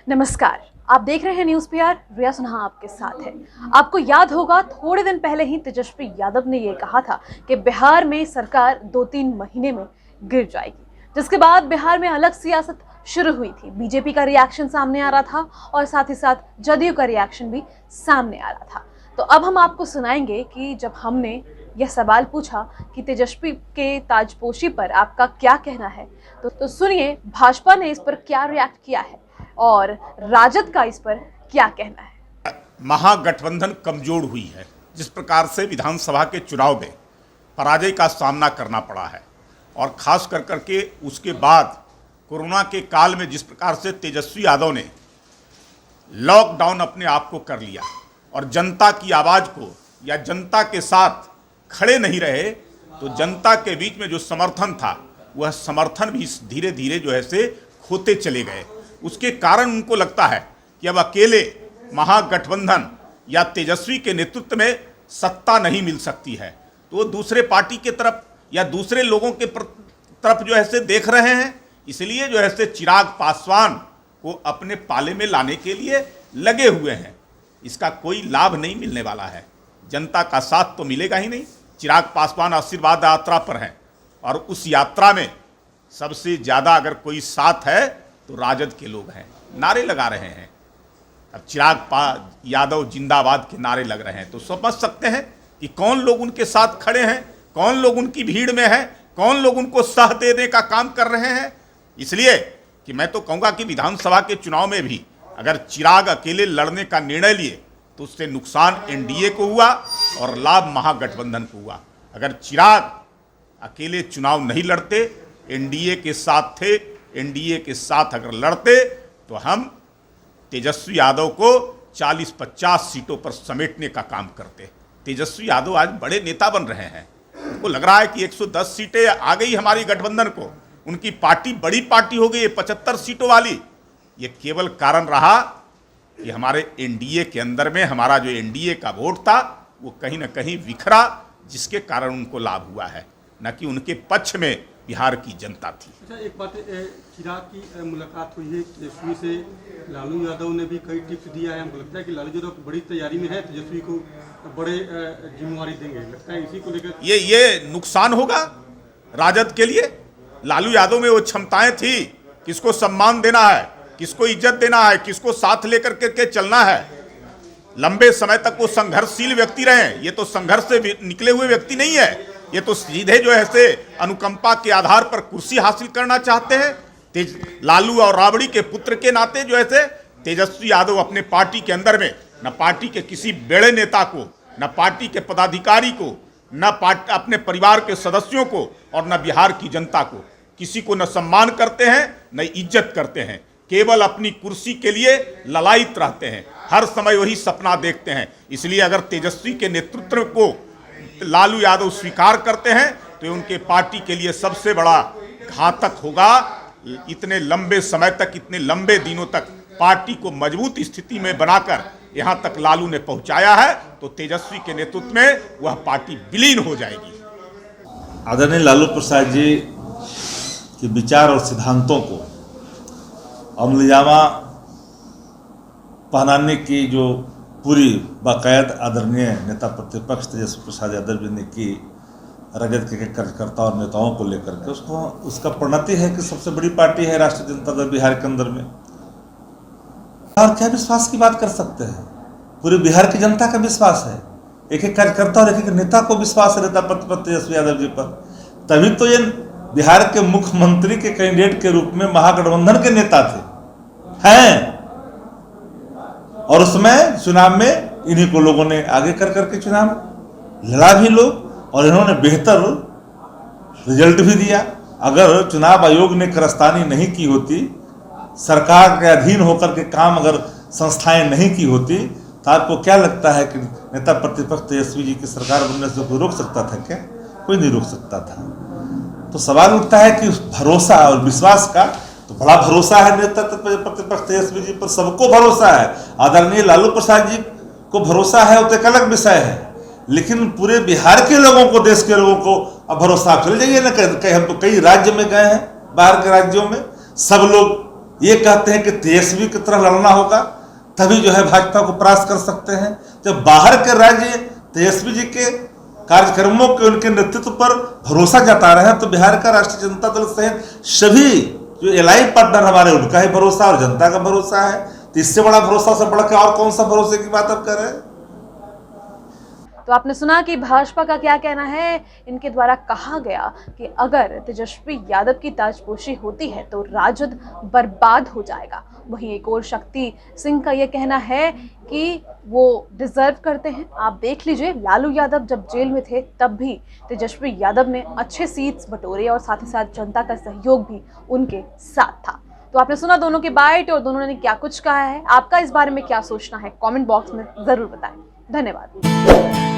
नमस्कार, आप देख रहे हैं न्यूज़ पीआर। रिया सिन्हा आपके साथ है। आपको याद होगा थोड़े दिन पहले ही तेजस्वी यादव ने ये कहा था कि बिहार में सरकार 2-3 महीने में गिर जाएगी, जिसके बाद बिहार में अलग सियासत शुरू हुई थी। बीजेपी का रिएक्शन सामने आ रहा था और साथ ही साथ जदयू का रिएक्शन भी सामने आ रहा था। तो अब हम आपको सुनाएंगे कि जब हमने यह सवाल पूछा कि तेजस्वी के ताजपोशी पर आपका क्या कहना है, तो सुनिए भाजपा ने इस पर क्या रिएक्ट किया है और राजद का इस पर क्या कहना है। महागठबंधन कमजोर हुई है। जिस प्रकार से विधानसभा के चुनाव में पराजय का सामना करना पड़ा है और खास कर करके उसके बाद कोरोना के काल में जिस प्रकार से तेजस्वी यादव ने लॉकडाउन अपने आप को कर लिया और जनता की आवाज़ को या जनता के साथ खड़े नहीं रहे, तो जनता के बीच में जो समर्थन था वह समर्थन भी धीरे धीरे जो है से खोते चले गए। उसके कारण उनको लगता है कि अब अकेले महागठबंधन या तेजस्वी के नेतृत्व में सत्ता नहीं मिल सकती है, तो वो दूसरे पार्टी के तरफ या दूसरे लोगों के तरफ जो है से देख रहे हैं। इसलिए जो है से चिराग पासवान को अपने पाले में लाने के लिए लगे हुए हैं। इसका कोई लाभ नहीं मिलने वाला है, जनता का साथ तो मिलेगा ही नहीं। चिराग पासवान आशीर्वाद यात्रा पर हैं और उस यात्रा में सबसे ज़्यादा अगर कोई साथ है तो राजद के लोग हैं, नारे लगा रहे हैं। अब चिराग यादव जिंदाबाद के नारे लग रहे हैं तो समझ सकते हैं कि कौन लोग उनके साथ खड़े हैं, कौन लोग उनकी भीड़ में हैं, कौन लोग उनको साथ देने का काम कर रहे हैं। इसलिए कि मैं तो कहूँगा कि विधानसभा के चुनाव में भी अगर चिराग अकेले लड़ने का निर्णय लिए तो उससे नुकसान एनडीए को हुआ और लाभ महागठबंधन को हुआ। अगर चिराग अकेले चुनाव नहीं लड़ते, एनडीए के साथ थे, एनडीए के साथ अगर लड़ते तो हम तेजस्वी यादव को 40-50 सीटों पर समेटने का काम करते। तेजस्वी यादव आज बड़े नेता बन रहे हैं, उनको लग रहा है कि 110 सीटें आ गई हमारी गठबंधन को, उनकी पार्टी बड़ी पार्टी हो गई 75 सीटों वाली। ये केवल कारण रहा कि हमारे एनडीए के अंदर में हमारा जो एनडीए का वोट था वो कहीं ना कहीं बिखरा, जिसके कारण उनको लाभ हुआ है, न कि उनके पक्ष में बिहार की जनता थी। अच्छा, एक बात, चिराग की मुलाकात हुई है तेजस्वी से, लालू यादव ने भी कई टिप्स दिया है। हमको लगता है कि लालू यादव बड़ी तैयारी में है, तेजस्वी को बड़े जिम्मेवारी देंगे, लगता है इसी को लेकर ये नुकसान होगा राजद के लिए। लालू यादव में वो क्षमताएं थी, किसको सम्मान देना है, किसको इज्जत देना है, किसको साथ लेकर के चलना है। लंबे समय तक वो संघर्षशील व्यक्ति रहे। ये तो संघर्ष से निकले हुए व्यक्ति नहीं है, ये तो सीधे जो है से अनुकंपा के आधार पर कुर्सी हासिल करना चाहते हैं। लालू और राबड़ी के पुत्र के नाते जो है से तेजस्वी यादव अपने पार्टी के अंदर में न पार्टी के किसी बड़े नेता को, न पार्टी के पदाधिकारी को, न अपने परिवार के सदस्यों को और न बिहार की जनता को, किसी को न सम्मान करते हैं न इज्जत करते हैं। केवल अपनी कुर्सी के लिए ललायित रहते हैं, हर समय वही सपना देखते हैं। इसलिए अगर तेजस्वी के नेतृत्व को लालू यादव स्वीकार करते हैं तो उनके पार्टी के लिए सबसे बड़ा घातक होगा। इतने लंबे समय तक, इतने लंबे दिनों तक पार्टी को मजबूत स्थिति में बनाकर यहां तक लालू ने पहुंचाया है, तो तेजस्वी के नेतृत्व में वह पार्टी विलीन हो जाएगी। आदरणीय लालू प्रसाद जी के विचार और सिद्धांतों को अमलजामा पहनाने की जो पूरी बाकायद आदरणीय नेता प्रतिपक्ष तेजस्वी प्रसाद यादव जी ने की राजद के कार्यकर्ताओं और नेताओं को लेकर के, उसका परिणति है कि सबसे बड़ी पार्टी है राष्ट्रीय जनता दल बिहार के अंदर में। और क्या विश्वास की बात कर सकते हैं, पूरे बिहार की जनता का विश्वास है, एक एक कार्यकर्ता और एक एक नेता को विश्वास है नेता प्रतिपक्ष तेजस्वी यादव जी पर। तभी तो ये बिहार के मुख्यमंत्री के कैंडिडेट के रूप में महागठबंधन के नेता हैं, और उसमें चुनाव में इन्हीं को लोगों ने आगे कर करके चुनाव लड़ा भी लोग, और इन्होंने बेहतर रिजल्ट भी दिया। अगर चुनाव आयोग ने कारस्तानी नहीं की होती, सरकार के अधीन होकर के काम अगर संस्थाएं नहीं की होती, तो आपको क्या लगता है कि नेता प्रतिपक्ष तेजस्वी जी की सरकार बनने से कोई रोक सकता था क्या? कोई नहीं रोक सकता था। तो सवाल उठता है कि भरोसा और विश्वास का तो बड़ा भरोसा है नेता प्रतिपक्ष तेजस्वी जी पर, सबको भरोसा है। आदरणीय लालू प्रसाद जी को भरोसा है, वो तो एक अलग विषय है, लेकिन पूरे बिहार के लोगों को, देश के लोगों को अब भरोसा। चले जाइए ना, हम तो कई राज्य में गए हैं, बाहर के राज्यों में सब लोग ये कहते हैं कि तेजस्वी की तरह लड़ना होगा, तभी जो है भाजपा को परास्त कर सकते हैं। जब बाहर के राज्य तेजस्वी जी के कार्यक्रमों के उनके नेतृत्व पर भरोसा जता रहे हैं, तो बिहार का राष्ट्रीय जनता दल सहित सभी जो एलाई पार्टनर हमारे, उनका ही भरोसा और जनता का भरोसा है। तो इससे बड़ा भरोसा से बढ़ के और कौन सा भरोसे की बात अब कर रहे हैं। तो आपने सुना कि भाजपा का क्या कहना है। इनके द्वारा कहा गया कि अगर तेजस्वी यादव की ताजपोशी होती है तो राजद बर्बाद हो जाएगा। वहीं एक और शक्ति सिंह का यह कहना है कि वो डिजर्व करते हैं। आप देख लीजिए, लालू यादव जब जेल में थे तब भी तेजस्वी यादव ने अच्छे सीट्स बटोरे और साथ ही साथ जनता का सहयोग भी उनके साथ था। तो आपने सुना दोनों के बाइट और दोनों ने क्या कुछ कहा है। आपका इस बारे में क्या सोचना है, कमेंट बॉक्स में जरूर बताएं। धन्यवाद।